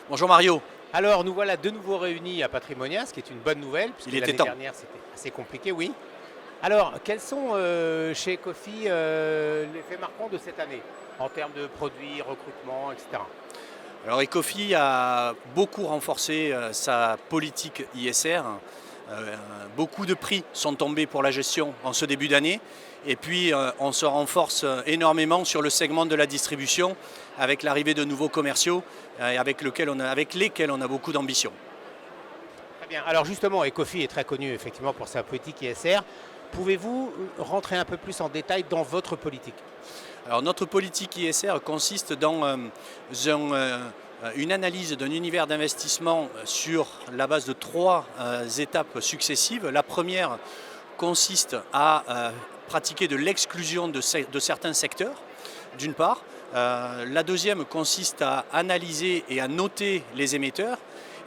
Bonjour Mario. Alors, nous voilà de nouveau réunis à Patrimonia, ce qui est une bonne nouvelle, puisque Il était l'année temps. dernière c'était assez compliqué, oui. Alors, quels sont chez Ecofi les faits marquants de cette année, en termes de produits, recrutement, etc. Alors Ecofi a beaucoup renforcé sa politique ISR. Euh, Beaucoup de prix sont tombés pour la gestion en ce début d'année. Et puis on se renforce énormément sur le segment de la distribution avec l'arrivée de nouveaux commerciaux avec lesquels on a beaucoup d'ambition. Très bien. Alors justement, Ecofi est très connu effectivement pour sa politique ISR. Pouvez-vous rentrer un peu plus en détail dans votre politique? Alors notre politique ISR consiste dans une analyse d'un univers d'investissement sur la base de trois étapes successives. La première consiste à pratiquer de l'exclusion de certains secteurs, d'une part. La deuxième consiste à analyser et à noter les émetteurs.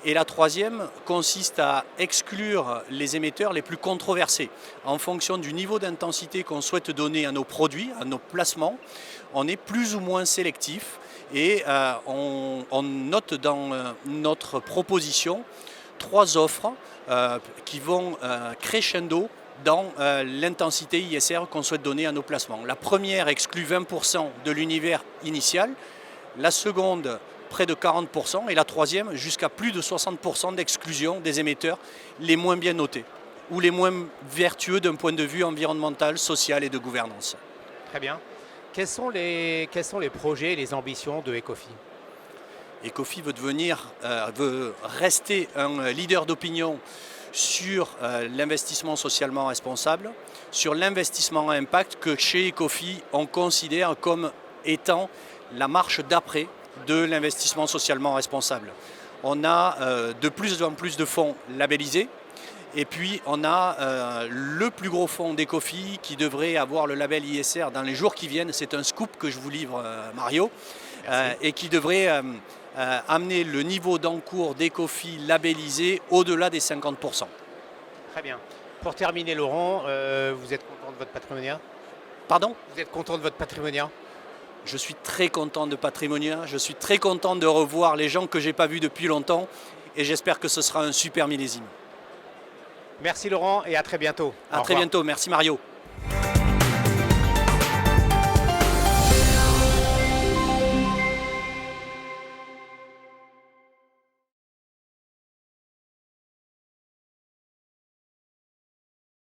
Et la troisième consiste à exclure les émetteurs les plus controversés. En fonction du niveau d'intensité qu'on souhaite donner à nos produits, à nos placements, on est plus ou moins sélectif et on note dans notre proposition trois offres qui vont crescendo dans l'intensité ISR qu'on souhaite donner à nos placements. La première exclut 20% de l'univers initial, la seconde près de 40% et la troisième jusqu'à plus de 60% d'exclusion des émetteurs les moins bien notés ou les moins vertueux d'un point de vue environnemental, social et de gouvernance. Très bien. Quels sont les projets, les ambitions de Ecofi? Ecofi veut rester un leader d'opinion sur l'investissement socialement responsable, sur l'investissement à impact que chez Ecofi on considère comme étant la marche d'après de l'investissement socialement responsable. On a de plus en plus de fonds labellisés et puis on a le plus gros fonds d'Ecofi qui devrait avoir le label ISR dans les jours qui viennent. C'est un scoop que je vous livre Mario et qui devrait amener le niveau d'encours d'Ecofi labellisé au-delà des 50%. Très bien. Pour terminer, Laurent, vous êtes content de votre Patrimonia? Pardon ? Vous êtes content de votre Patrimonia? Je suis très content de Patrimonia, je suis très content de revoir les gens que je n'ai pas vus depuis longtemps et j'espère que ce sera un super millésime. Merci Laurent et à très bientôt. À très bientôt, merci Mario.